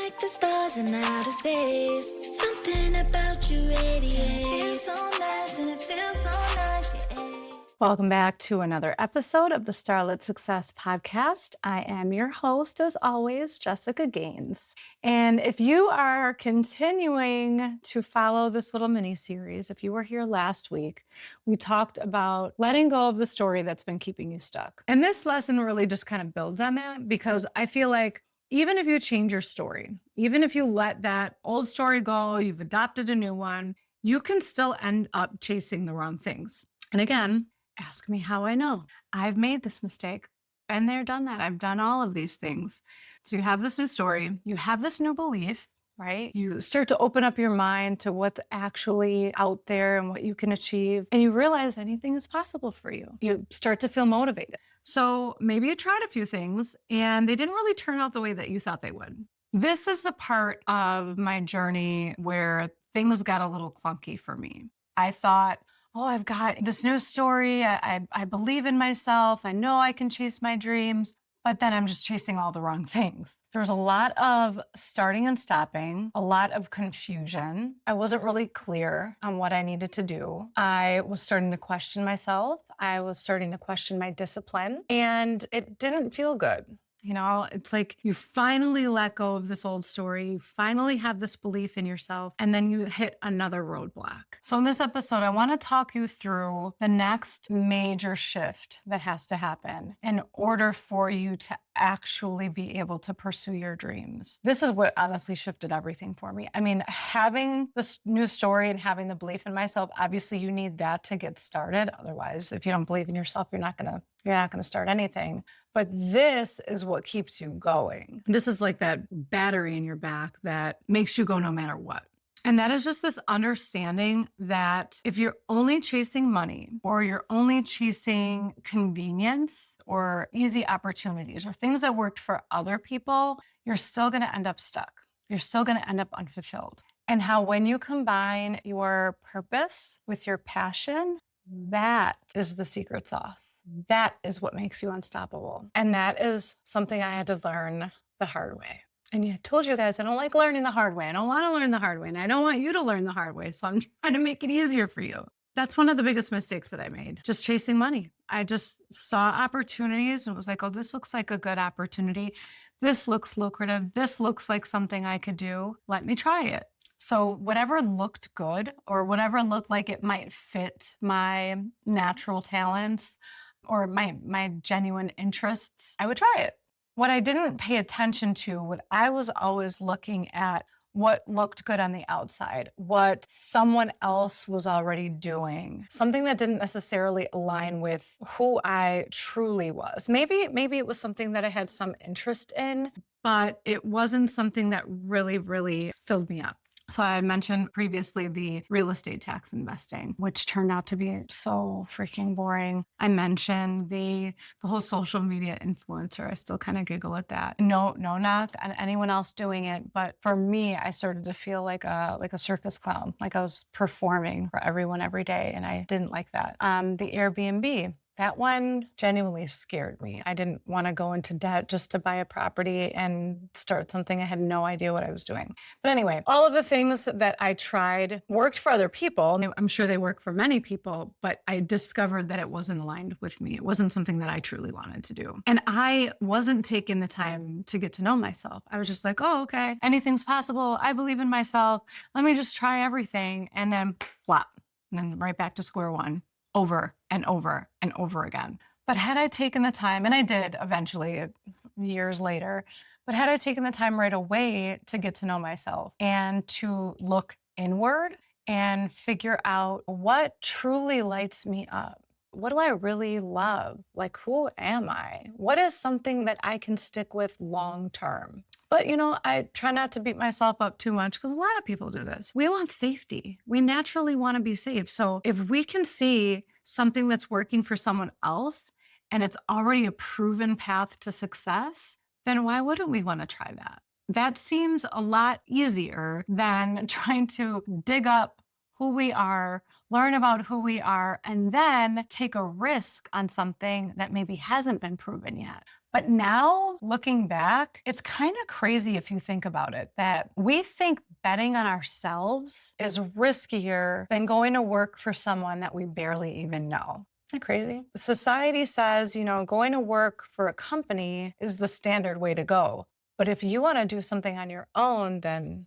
like the stars in outer space. Something about you radiates. It feels so nice and it feels so nice, yeah. Welcome back to another episode of the Starlit Success Podcast. I am your host, as always, Jessica Gaines. And if you are continuing to follow this little mini-series, if you were here last week, we talked about letting go of the story that's been keeping you stuck. And this lesson really just kind of builds on that, because I feel like even if you change your story, even if you let that old story go, you've adopted a new one, you can still end up chasing the wrong things. And again, ask me how I know. I've made this mistake. Been there, done that. I've done all of these things. So you have this new story, you have this new belief, right? You start to open up your mind to what's actually out there and what you can achieve. And you realize anything is possible for you. You start to feel motivated. So maybe you tried a few things and they didn't really turn out the way that you thought they would. This is the part of my journey where things got a little clunky for me. I thought, oh, I've got this new story. I believe in myself. I know I can chase my dreams, but then I'm just chasing all the wrong things. There's a lot of starting and stopping, a lot of confusion. I wasn't really clear on what I needed to do. I was starting to question myself. I was starting to question my discipline, and it didn't feel good. You know, it's like you finally let go of this old story. You finally have this belief in yourself, and then you hit another roadblock. So in this episode, I want to talk you through the next major shift that has to happen in order for you to actually be able to pursue your dreams. This is what honestly shifted everything for me. I mean, having this new story and having the belief in myself, obviously you need that to get started. Otherwise, if you don't believe in yourself, you're not going to start anything. But this is what keeps you going. This is like that battery in your back that makes you go no matter what. And that is just this understanding that if you're only chasing money, or you're only chasing convenience or easy opportunities or things that worked for other people, you're still going to end up stuck. You're still going to end up unfulfilled. And how when you combine your purpose with your passion, that is the secret sauce. That is what makes you unstoppable. And that is something I had to learn the hard way. And I told you guys, I don't like learning the hard way. I don't want to learn the hard way. And I don't want you to learn the hard way. So I'm trying to make it easier for you. That's one of the biggest mistakes that I made, just chasing money. I just saw opportunities and was like, oh, this looks like a good opportunity. This looks lucrative. This looks like something I could do. Let me try it. So whatever looked good or whatever looked like it might fit my natural talents or my genuine interests, I would try it. What I didn't pay attention to, what I was always looking at, what looked good on the outside, what someone else was already doing, something that didn't necessarily align with who I truly was. Maybe it was something that I had some interest in, but it wasn't something that really, really filled me up. So I mentioned previously the real estate tax investing, which turned out to be so freaking boring. I mentioned the whole social media influencer. I still kind of giggle at that. No knock on anyone else doing it. But for me, I started to feel like a circus clown, like I was performing for everyone every day. And I didn't like that. The Airbnb. That one genuinely scared me. I didn't want to go into debt just to buy a property and start something. I had no idea what I was doing. But anyway, all of the things that I tried worked for other people. I'm sure they work for many people, but I discovered that it wasn't aligned with me. It wasn't something that I truly wanted to do. And I wasn't taking the time to get to know myself. I was just like, oh, okay, anything's possible. I believe in myself. Let me just try everything. And then flop. And then right back to square one. Over and over and over again. But had I taken the time, and I did eventually years later, but had I taken the time right away to get to know myself and to look inward and figure out what truly lights me up, what do I really love? Like, who am I? What is something that I can stick with long term? But, I try not to beat myself up too much because a lot of people do this. We want safety. We naturally want to be safe. So if we can see something that's working for someone else and it's already a proven path to success, then why wouldn't we want to try that? That seems a lot easier than trying to dig up who we are, learn about who we are, and then take a risk on something that maybe hasn't been proven yet. But now, looking back, it's kind of crazy if you think about it, that we think betting on ourselves is riskier than going to work for someone that we barely even know. Isn't that crazy? Society says, going to work for a company is the standard way to go. But if you want to do something on your own, then,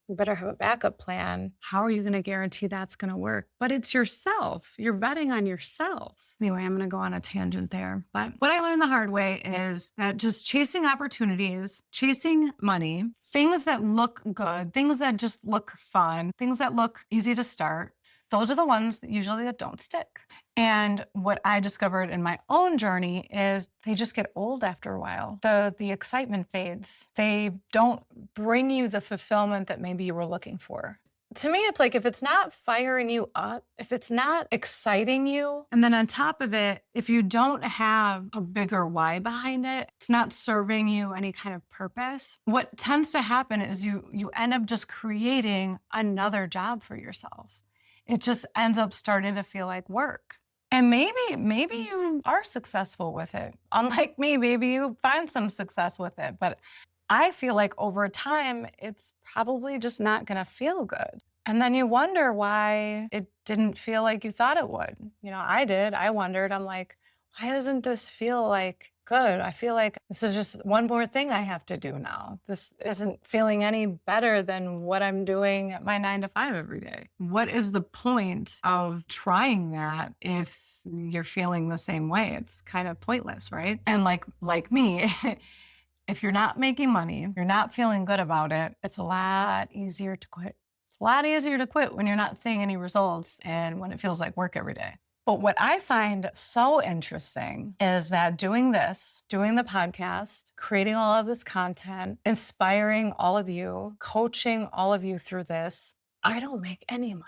you better have a backup plan. How are you going to guarantee that's going to work? But it's yourself. You're betting on yourself. Anyway, I'm going to go on a tangent there. But what I learned the hard way is that just chasing opportunities, chasing money, things that look good, things that just look fun, things that look easy to start, those are the ones that usually don't stick. And what I discovered in my own journey is they just get old after a while. The excitement fades. They don't bring you the fulfillment that maybe you were looking for. To me, it's like if it's not firing you up, if it's not exciting you, and then on top of it, if you don't have a bigger why behind it, it's not serving you any kind of purpose, what tends to happen is you end up just creating another job for yourself. It just ends up starting to feel like work. And maybe you are successful with it. Unlike me, maybe you find some success with it. But I feel like over time, it's probably just not going to feel good. And then you wonder why it didn't feel like you thought it would. I did. I wondered. I'm like, why doesn't this feel like good? I feel like this is just one more thing I have to do now. This isn't feeling any better than what I'm doing at my 9 to 5 every day. What is the point of trying that if you're feeling the same way? It's kind of pointless, right? And like me, if you're not making money, you're not feeling good about it, it's a lot easier to quit. It's a lot easier to quit when you're not seeing any results and when it feels like work every day. But what I find so interesting is that doing the podcast, creating all of this content, inspiring all of you, coaching all of you through this, I don't make any money.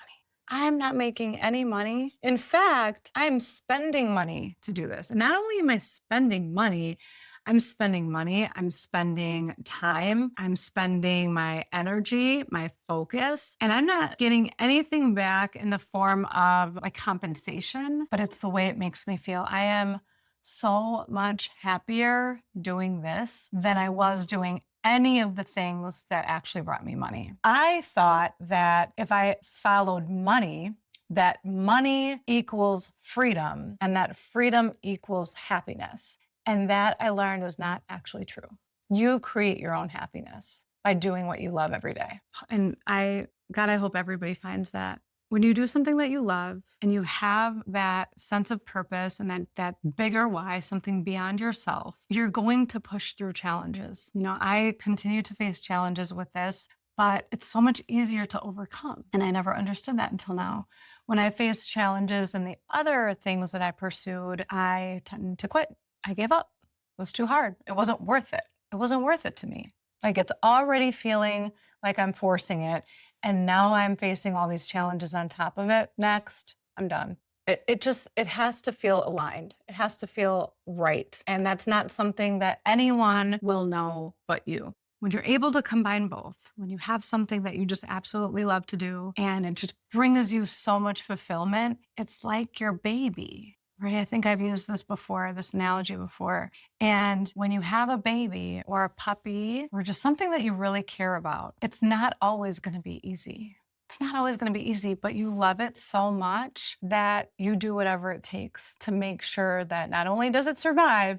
I'm not making any money. In fact, I'm spending money to do this. And not only am I spending money, I'm spending time, I'm spending my energy, my focus, and I'm not getting anything back in the form of my compensation, but it's the way it makes me feel. I am so much happier doing this than I was doing any of the things that actually brought me money. I thought that if I followed money, that money equals freedom and that freedom equals happiness. And that I learned is not actually true. You create your own happiness by doing what you love every day. And I hope everybody finds that. When you do something that you love and you have that sense of purpose and that bigger why, something beyond yourself, you're going to push through challenges. I continue to face challenges with this, but it's so much easier to overcome. And I never understood that until now. When I faced challenges and the other things that I pursued, I tended to quit. I gave up. It was too hard. It wasn't worth it. It wasn't worth it to me. Like it's already feeling like I'm forcing it. And now I'm facing all these challenges on top of it. Next, I'm done. It has to feel aligned. It has to feel right. And that's not something that anyone will know but you. When you're able to combine both, when you have something that you just absolutely love to do and it just brings you so much fulfillment, it's like your baby. Right. I think I've used this analogy before. And when you have a baby or a puppy or just something that you really care about, it's not always going to be easy. It's not always going to be easy, but you love it so much that you do whatever it takes to make sure that not only does it survive,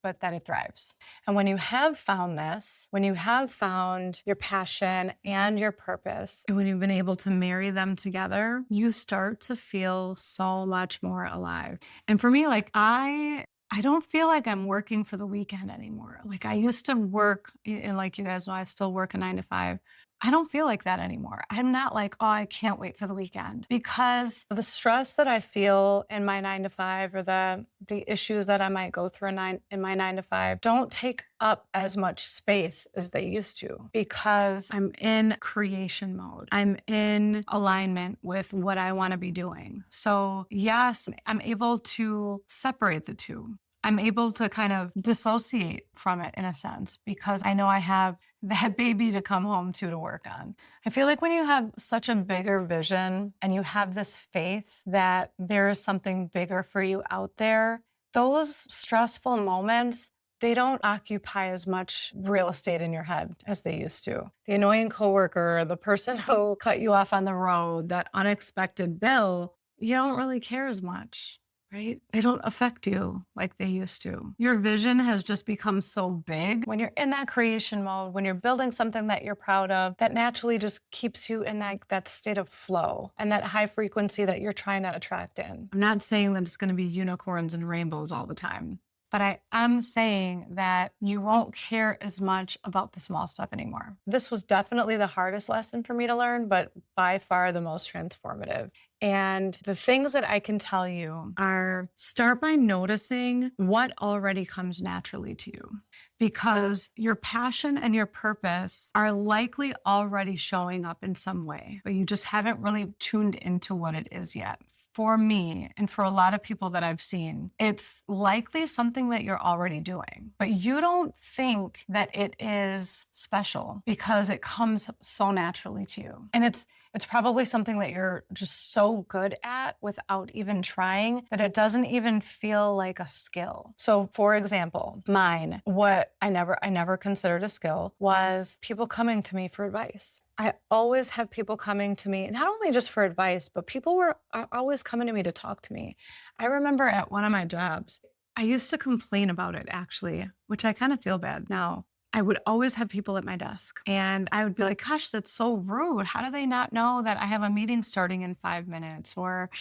but that it thrives. And when you have found this, when you have found your passion and your purpose, and when you've been able to marry them together, you start to feel so much more alive. And for me, I don't feel like I'm working for the weekend anymore. Like I used to work, and like you guys know, I still work a 9 to 5. I don't feel like that anymore. I'm not like, oh, I can't wait for the weekend, because the stress that I feel in my 9 to 5 or the issues that I might go through in my 9 to 5 don't take up as much space as they used to, because I'm in creation mode. I'm in alignment with what I want to be doing. So yes, I'm able to separate the two. I'm able to kind of dissociate from it in a sense, because I know I have that baby to come home to work on. I feel like when you have such a bigger vision and you have this faith that there is something bigger for you out there, those stressful moments, they don't occupy as much real estate in your head as they used to. The annoying coworker, the person who cut you off on the road, that unexpected bill, you don't really care as much, right? They don't affect you like they used to. Your vision has just become so big. When you're in that creation mode, when you're building something that you're proud of, that naturally just keeps you in that state of flow and that high frequency that you're trying to attract in. I'm not saying that it's going to be unicorns and rainbows all the time, but I am saying that you won't care as much about the small stuff anymore. This was definitely the hardest lesson for me to learn, but by far the most transformative. And the things that I can tell you are, start by noticing what already comes naturally to you, because your passion and your purpose are likely already showing up in some way, but you just haven't really tuned into what it is yet. For me, and for a lot of people that I've seen, it's likely something that you're already doing, but you don't think that it is special because it comes so naturally to you. And it's probably something that you're just so good at without even trying that it doesn't even feel like a skill. So for example, mine, what I never considered a skill was people coming to me for advice. I always have people coming to me, not only just for advice, but people are always coming to me to talk to me. I remember at one of my jobs, I used to complain about it actually, which I kind of feel bad now. I would always have people at my desk and I would be like, gosh, that's so rude. How do they not know that I have a meeting starting in 5 minutes or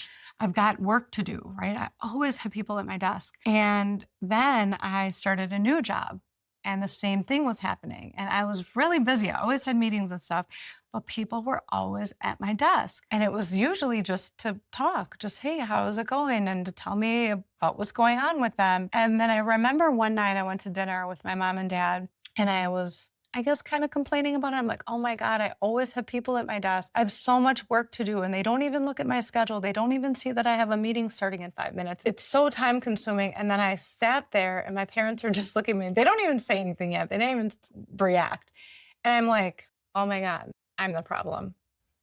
I've got work to do, right? I always have people at my desk. And then I started a new job. And the same thing was happening. And I was really busy. I always had meetings and stuff, but people were always at my desk. And it was usually just to talk, just, hey, how's it going? And to tell me about what's going on with them. And then I remember one night I went to dinner with my mom and dad, and I was, I guess, kind of complaining about it. I'm like, oh my God, I always have people at my desk. I have so much work to do and they don't even look at my schedule. They don't even see that I have a meeting starting in 5 minutes. It's so time consuming. And then I sat there and my parents are just looking at me. They don't even say anything yet. They didn't even react. And I'm like, oh my God, I'm the problem.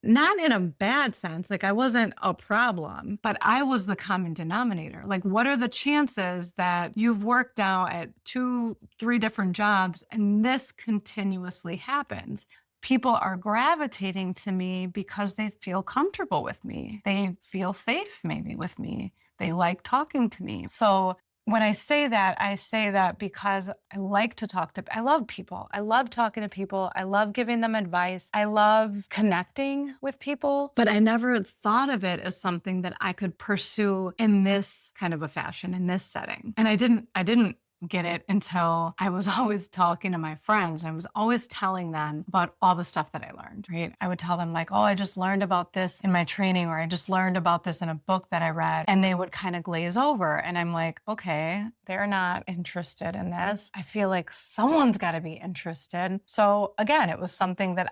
Not in a bad sense, like I wasn't a problem, but I was the common denominator. Like, what are the chances that you've worked now at 2-3 different jobs and this continuously happens? People are gravitating to me because they feel comfortable with me. They feel safe maybe with me. They like talking to me. So when I say that because I like to talk to, I love people. I love talking to people. I love giving them advice. I love connecting with people, but I never thought of it as something that I could pursue in this kind of a fashion, in this setting. And I didn't get it until I was always talking to my friends. I was always telling them about all the stuff that I learned, right? I would tell them like, oh, I just learned about this in my training, or I just learned about this in a book that I read. And they would kind of glaze over. And I'm like, okay, they're not interested in this. I feel like someone's got to be interested. So again, it was something that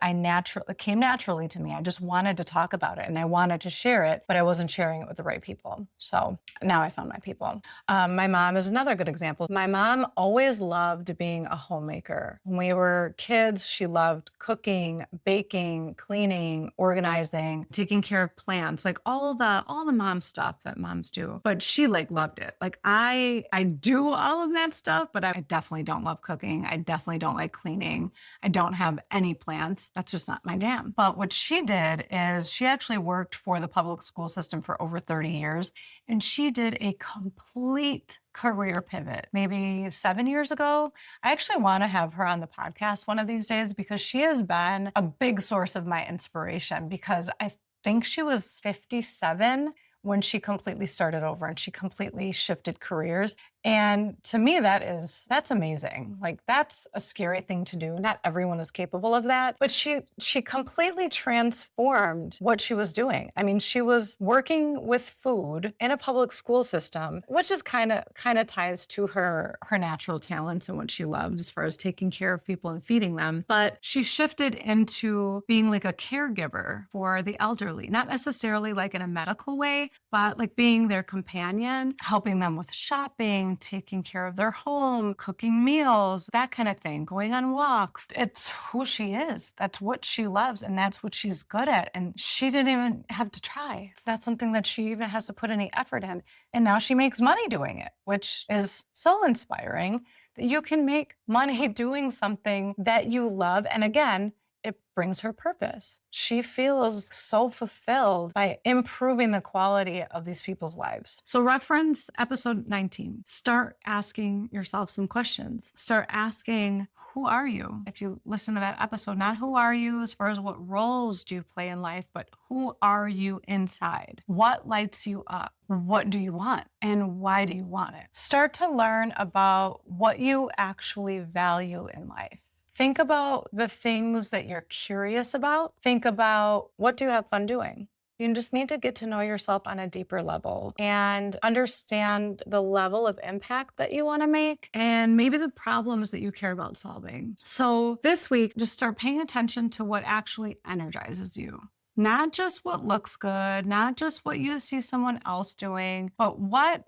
came naturally to me. I just wanted to talk about it and I wanted to share it, but I wasn't sharing it with the right people. So now I found my people. My mom is another good example. My mom always loved being a homemaker. When we were kids, she loved cooking, baking, cleaning, organizing, taking care of plants, like all the mom stuff that moms do. But she loved it. Like I do all of that stuff, but I definitely don't love cooking. I definitely don't like cleaning. I don't have any plants. That's just not my jam. But what she did is she actually worked for the public school system for over 30 years. And she did a complete career pivot maybe 7 years ago. I actually want to have her on the podcast one of these days because she has been a big source of my inspiration, because I think she was 57 when she completely started over and she completely shifted careers. And to me, that's amazing. Like, that's a scary thing to do. Not everyone is capable of that, but she completely transformed what she was doing. I mean, she was working with food in a public school system, which is kind of ties to her natural talents and what she loves as far as taking care of people and feeding them. But she shifted into being like a caregiver for the elderly, not necessarily like in a medical way, but like being their companion, helping them with shopping, taking care of their home, cooking meals, that kind of thing, going on walks. It's who she is. That's what she loves, and that's what she's good at. And she didn't even have to try. It's not something that she even has to put any effort in. And now she makes money doing it, which is so inspiring that you can make money doing something that you love. And again, it brings her purpose. She feels so fulfilled by improving the quality of these people's lives. So reference episode 19. Start asking yourself some questions. Start asking, who are you? If you listen to that episode, not who are you as far as what roles do you play in life, but who are you inside? What lights you up? What do you want? And why do you want it? Start to learn about what you actually value in life. Think about the things that you're curious about. Think about, what do you have fun doing? You just need to get to know yourself on a deeper level and understand the level of impact that you want to make and maybe the problems that you care about solving. So this week, just start paying attention to what actually energizes you. Not just what looks good, not just what you see someone else doing, but what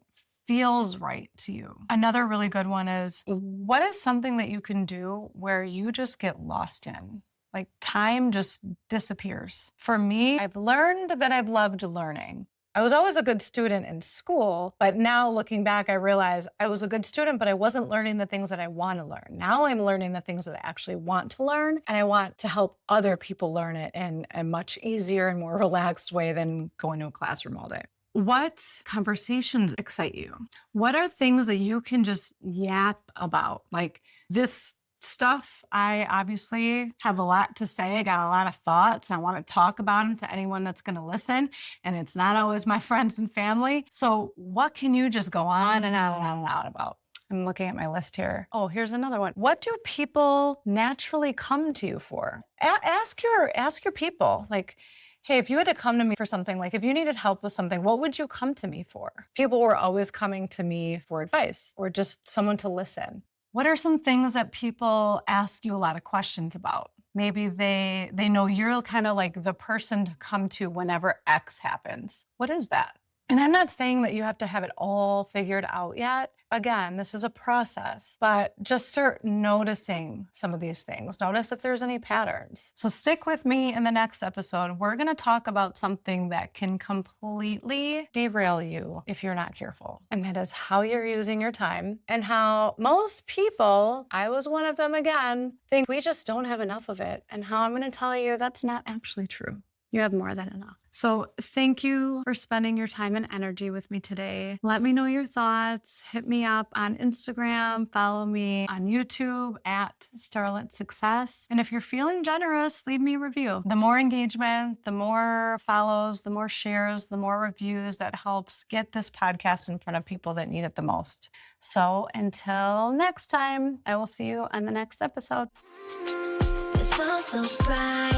feels right to you. Another really good one is, what is something that you can do where you just get lost in? Like time just disappears. For me, I've learned that I've loved learning. I was always a good student in school, but now looking back, I realize I was a good student, but I wasn't learning the things that I want to learn. Now I'm learning the things that I actually want to learn, and I want to help other people learn it in a much easier and more relaxed way than going to a classroom all day. What conversations excite you? What are things that you can just yap about? Like this stuff, I obviously have a lot to say. I got a lot of thoughts. I want to talk about them to anyone that's going to listen. And it's not always my friends and family. So what can you just go on and on and on and on about? I'm looking at my list here. Oh, here's another one. What do people naturally come to you for? Ask your people. Like, hey, if you had to come to me for something, like if you needed help with something, what would you come to me for? People were always coming to me for advice or just someone to listen. What are some things that people ask you a lot of questions about? Maybe they know you're kind of like the person to come to whenever X happens. What is that? And I'm not saying that you have to have it all figured out yet. Again, this is a process, but just start noticing some of these things. Notice if there's any patterns. So stick with me in the next episode. We're going to talk about something that can completely derail you if you're not careful. And that is how you're using your time and how most people, I was one of them again, think we just don't have enough of it. And how I'm going to tell you that's not actually true. You have more than enough. So thank you for spending your time and energy with me today. Let me know your thoughts. Hit me up on Instagram. Follow me on YouTube at Starlit Success. And if you're feeling generous, leave me a review. The more engagement, the more follows, the more shares, the more reviews, that helps get this podcast in front of people that need it the most. So until next time, I will see you on the next episode. It's all so bright.